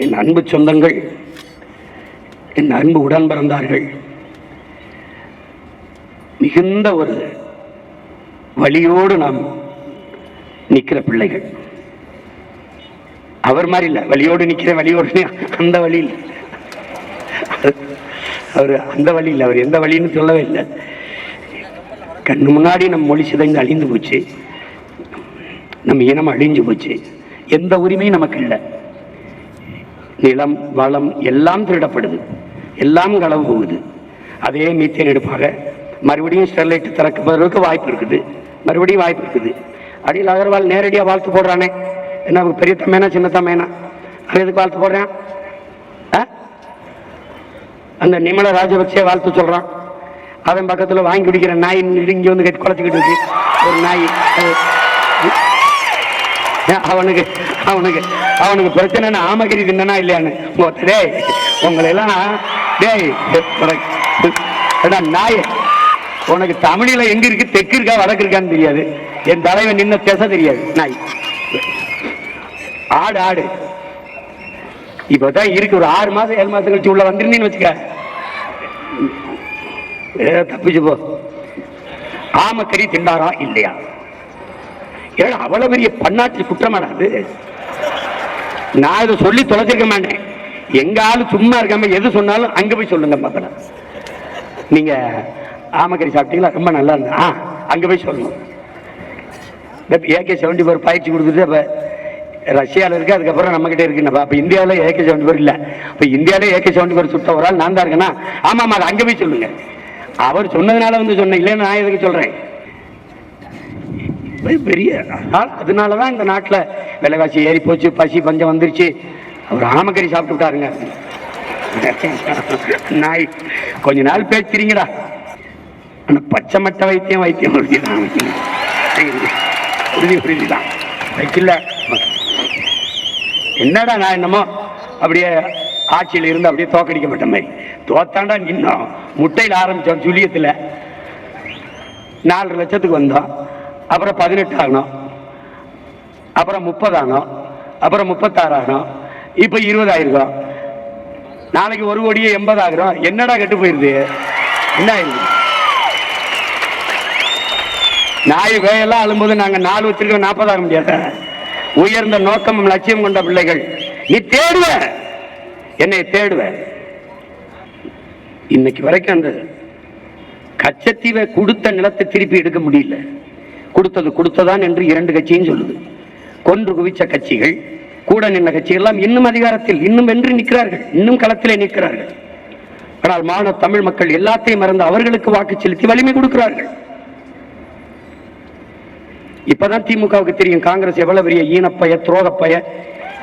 என் அன்பு சொந்தங்கள், என் அன்பு உடன் பிறந்தார்கள், மிகுந்த ஒரு வழியோடு நாம் நிற்கிற பிள்ளைகள். அவர் மாதிரி இல்லை, வழியோடு நிற்கிற வழியோடு அந்த வழி இல்லை. அவர் அந்த வழி இல்லை, அவர் எந்த வழின்னு சொல்லவே இல்லை. கண்ணு முன்னாடி நம் மொழி சிதைந்து அழிந்து போச்சு, நம்ம இனம் அழிஞ்சு போச்சு, எந்த உரிமையும் நமக்கு இல்லை. நிலம் வளம் எல்லாம் திருடப்படுது, எல்லாம் களவு போகுது. அதே மீத்தேன் எடுப்பாக மறுபடியும் ஸ்டெர்லைட் திறக்கப்படுறதுக்கு வாய்ப்பு இருக்குது, மறுபடியும் வாய்ப்பு இருக்குது. அடியில் அகர்வால் நேரடியாக வாழ்த்து போடுறானே, என்ன பெரிய தம்மேனா சின்ன தம்மேனா, அது எதுக்கு வாழ்த்து போடுறான்? அந்த நிமல ராஜபக்சே வாழ்த்து சொல்றான், அதன் பக்கத்தில் வாங்கி குடிக்கிற நாய் இங்கே வந்து கட்டி குளச்சிக்கிட்டு இருக்கு ஒரு நாய். அவனுக்கு அவனுக்கு அவனுக்கு பிரச்சனை ஆமகிரி தின்னா இல்லையான்னு டேய் உங்களை எல்லாம் டேய் நாய், உனக்கு தமிழில எங்க இருக்கு, தெற்கு இருக்கா வடக்கு இருக்கான்னு தெரியாது, என் தலைவன் நின்ன பேச தெரியாது நாய். ஆடு ஆடு இப்பதான் இருக்கு, ஒரு 6 மாசம் 7 மாசம் கழிச்சு உள்ள வந்துருந்தீன்னு வச்சுக்க, தப்பிச்சு போ. ஆமக்கறி திண்டாரா இல்லையா? ஏன்னா அவ்வளவு பெரிய பன்னாட்டு குற்றமாடாது. நான் இதை சொல்லி தொலைச்சிருக்க மாட்டேன். எங்க ஆளு சும்மா இருக்காம எது சொன்னாலும் அங்க போய் சொல்லுங்க பார்க்கலாம். நீங்க ஆமக்கறி சாப்பிட்டீங்களா, ரொம்ப நல்லா இருந்தா அங்க போய் சொல்லணும். AK-74 பயிற்சி கொடுத்துட்டு அப்ப ரஷ்யாவில் இருக்கு, அதுக்கப்புறம் நம்ம கிட்ட இருக்குன்னு. அப்ப இந்தியாவில் AK-74 இல்லை, அப்ப இந்தியாவிலே AK-74 சுட்ட ஒரு ஆள் நான் தான் இருக்கேன்னா, ஆமாம் அது அங்கே போய் சொல்லுங்க. அவர் சொன்னதுனால வந்து சொன்னேன், இல்லைன்னு நான் எதுக்கு சொல்றேன்? பெரிய அதனாலதான் இந்த நாட்டில் விலைவாசி ஏறி போச்சு, பசி பஞ்சம் வந்துருச்சு. அவர் ஆமக்கறி சாப்பிட்டு விட்டாருங்க. நாய் கொஞ்ச நாள் பேச்சுறீங்கடா, ஆனா பச்சை மட்ட வைத்தியம் உறுதிதான், உறுதிதான் வைக்கல. என்னடா நான் என்னமோ அப்படியே ஆட்சியில் இருந்து அப்படியே தோக்கடிக்கப்பட்ட மாதிரி தோத்தாண்டா நின்னோம். முட்டையில் ஆரம்பிச்சோம், ஜூலியத்தில் 4 லட்சத்துக்கு வந்தோம், அப்புறம் 18 ஆகணும், அப்புறம் 30 ஆகணும், அப்புறம் 36 ஆகணும், இப்போ 20 ஆயிருக்கோம். நாளைக்கு 1 கோடியே 80 ஆகிறோம். என்னடா கெட்டு போயிருது? என்ன ஆயிடுது? நாய் வேயெல்லாம் அழும்போது நாங்கள் 4 வச்சிருக்கோம், 40 ஆக முடியாது. உயர்ந்த நோக்கம் லட்சியம் கொண்ட பிள்ளைகள். நீ தேடுவ, என்னை தேடுவ. இன்னைக்கு வரைக்கும் அந்த கச்சத்தீவை கொடுத்த நிலத்தை திருப்பி எடுக்க முடியல. கொடுத்தது கொடுத்ததான் என்று 2 கட்சியும் சொல்லுது. கொன்று குவிச்ச கட்சிகள், கூட நின்ற கட்சிகள் எல்லாம் இன்னும் அதிகாரத்தில், இன்னும் வென்று நிற்கிறார்கள், இன்னும் களத்திலே நிற்கிறார்கள். ஆனால் மாநில தமிழ் மக்கள் எல்லாத்தையும் மறந்து அவர்களுக்கு வாக்கு செலுத்தி வலிமை கொடுக்கிறார்கள். இப்பதான் திமுகவுக்கு தெரியும் காங்கிரஸ் எவ்வளவு பெரிய ஈனப்பய துரோகப்பய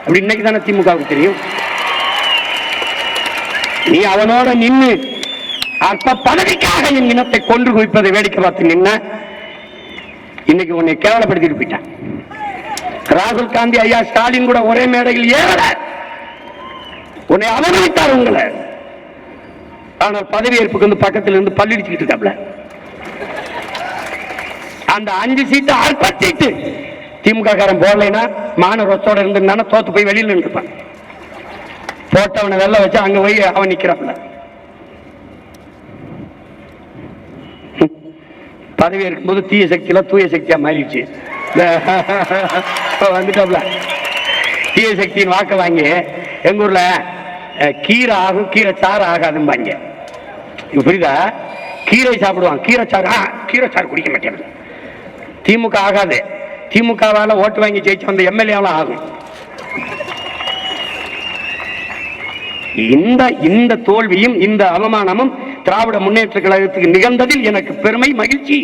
அப்படி. இன்னைக்கு தானே திமுகவுக்கு தெரியும். நீ அவனோட நின்று அற்ப பதவிக்காக என் இனத்தை கொன்று குவிப்பதை வேடிக்கை பார்த்து நின்ன, இன்னைக்கு உன்னை கேவலப்படுத்திட்டு போயிட்டான். ராகுல் காந்தி ஐயா ஸ்டாலின் கூட ஒரே மேடையில் ஏறல, உன்னை அவமதித்தார் உங்களை. ஆனால் பதவியேற்புக்கு வந்து பக்கத்தில் இருந்து பல்லிடிச்சுக்கிட்டு இருக்காப்ல. அந்த 5 சீட்டு அற்பச்சிட்டு திமுக காரன் போடலைன்னா மாணவரோட இருந்தான தோத்து போய் வெளியில் நின்றுப்பான். போட்டவனை வெள்ள வச்சு அங்க போய் அவன் நிக்கிறாப்ல. பதவி இருக்கும்போது தீய சக்தியில தூய சக்தியா மாறிடுச்சு. வந்துட்டாப்ல தீய சக்தியின் வாக்க வாங்கி எங்க ஊர்ல கீரை ஆகும், கீரை சாறு ஆகாதும்பாங்க. புரியுதா? கீரை சாப்பிடுவான், கீரை சாறு குடிக்க மாட்டேன். திமுக ஆகாது, திமுகவால ஓட்டு வாங்கி ஜெயிச்சு வந்த எம்எல்ஏலாம் ஆகும். இந்த தோல்வியும் இந்த அவமானமும் திராவிட முன்னேற்ற கழகத்துக்கு நிகழ்ந்ததில் எனக்கு பெருமை, மகிழ்ச்சி.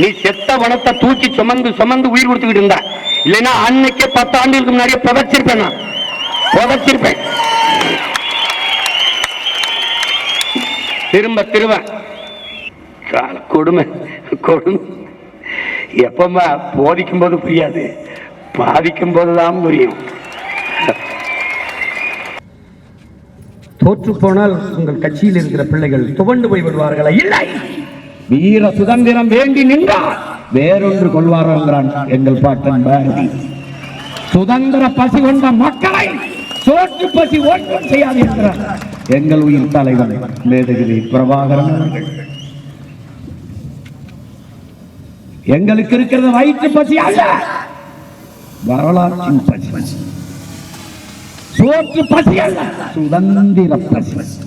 நீ செத்த வனத்தை தூக்கி சுமந்து சுமந்து உயிர் கொடுத்துக்கிட்டு இருந்தா, இல்லைன்னா அன்னைக்கே 10 ஆண்டுகளுக்கு முன்னாடியே புதைச்சிருப்பேன். நான் புதைச்சிருப்பேன். திரும்ப கொடுமை கொடுமை. எப்பமா போதிக்கும் போது புரியாது, பாதிக்கும் போதுதான் புரியும். தோற்று போனால் உங்கள் கட்சியில் இருக்கிற பிள்ளைகள் துவண்டு போய் விடுவார்களா? இல்லை, வீர சுதந்திரம் வேண்டி நின்றார். வேறொன்று கொள்வாரோ என்கிறான் எங்கள் பாட்டன் பாரதி. சுதந்திர பசி கொண்ட மக்களை சோற்று பசி ஒன்றும் செய்யாது என்கிறார் எங்கள் உயிர் தலைவர் மேதகிரி பிரபாகரன் அவர்கள். எங்களுக்கு இருக்கிறது வயிற்று பசி அல்ல, வரலாற்றின் பசி. சோற்று பசி அல்ல, சுதந்திர பசி.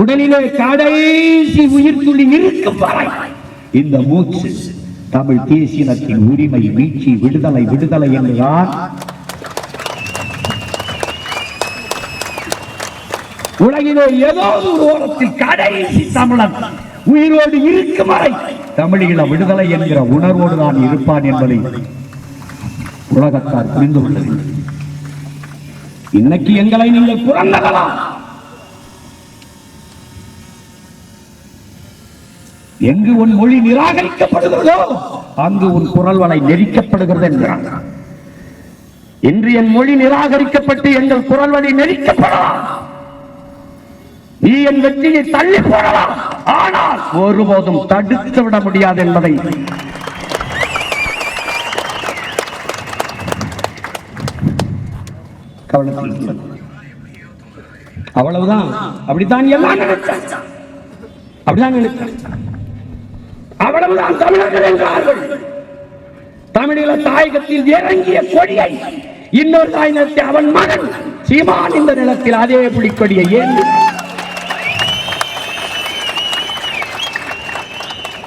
உடலிலே கடைசி உயிர் துளி இருக்கும் வரை இந்த மூச்சு தமிழ் தேசியத்தின் உரிமை, மீட்சி, விடுதலை, விடுதலை என்றுதான் உலகிலே ஏதோ ஒரு ஓரத்தில் கடைசி தமிழன் உயிரோடு இருக்கும் வரை தமிழீழ விடுதலை என்கிற உணர்வோடு தான் இருப்பான் என்பதை உலகத்தார் புரிந்து கொள்ள வேண்டும். இன்னைக்கு எங்களை நீங்கள் புறந்தகலாம், எங்கு உன் மொழி நிராகரிக்கப்படுகிறதோ அங்கு உன் குரல் வலை நெரிக்கப்படுகிறது என்கிறார். இன்று என் மொழி நிராகரிக்கப்பட்டு எங்கள் குரல் வலை நெரிக்கப்படலாம், நீ என் வெற்றியை தள்ளி போடலாம், ஆனால் ஒருபோதும் தடுத்து விட முடியாது என்பதை கவனத்தில். அவ்வளவுதான். அப்படித்தான் எல்லாம் நினைச்சான், அப்படிதான் நினைச்சான். அவ்வளவுதான் தமிழர்கள் என்றார்கள். தமிழீழ தாயகத்தில் இறங்கிய கொடியை இன்னொரு தாயினத்தை அவன் மகன் சீமான் இந்த நிலத்தில் அதே புலிக்கொடியை ஏந்தி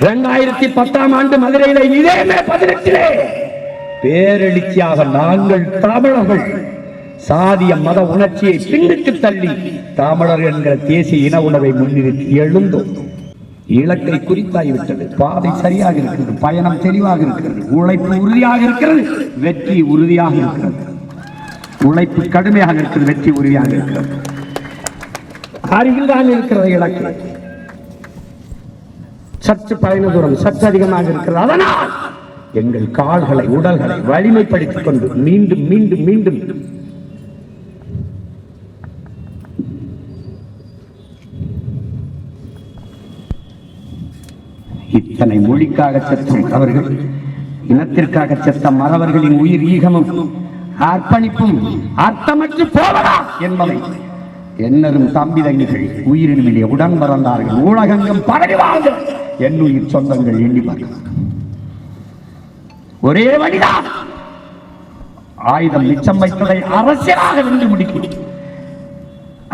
2010ஆம் ஆண்டு மதுரையிலே இதே மே 18 பேரெழுச்சியாக நாங்கள் தமிழர்கள் சாதிய மத உணர்ச்சியை பின்னுக்கு தள்ளி தமிழர் என்கிற தேசிய இன உணர்வை முன்னிறுத்தி எழுந்தோம். இலக்கை குறித்தாகிவிட்டது, பாதை சரியாக இருக்கிறது, பயணம் தெளிவாக இருக்கிறது, உழைப்பு உறுதியாக இருக்கிறது, வெற்றி உறுதியாக இருக்கிறது. உழைப்பு கடுமையாக இருக்கிறது, வெற்றி உறுதியாக இருக்கிறது. அருகில் தான் இருக்கிறது இலக்கு, சற்று பயண தூரம் சற்று அதிகமாக இருக்கிறது. அதனால் எங்கள் கால்களை உடல்களை வலிமைப்படுத்திக் கொண்டு மீண்டும் மீண்டும் மீண்டும் இத்தனை மொழிக்காக செத்த அவர்கள், இனத்திற்காக செத்த மறவர்களின் உயிர் ஈகமும் அர்ப்பணிப்பும் அர்த்தமற்று போவதா என்பதை என்னரும் தம்பி தங்கிகள் உயிரினுடைய உடன் பிறந்தார்கள் ஊடகங்கம் பரவி வாழ்ந்த என் உயிர் சொந்தங்கள் எண்ணி பார்க்கலாம். ஒரே வழிதான், ஆயுதம் மிச்சம் வைத்ததை அரசியலாக வென்று முடிக்கும்.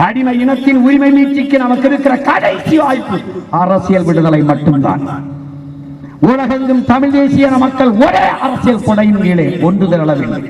அடிமை இனத்தின் உரிமை மீட்சிக்கு நமக்கு இருக்கிற கடைசி வாய்ப்பு அரசியல் விடுதலை மட்டும்தான். உலகெங்கும் தமிழ் தேசிய மக்கள் ஒரே அரசியல் கொடையின் கீழே ஒன்று திரள வேண்டும்.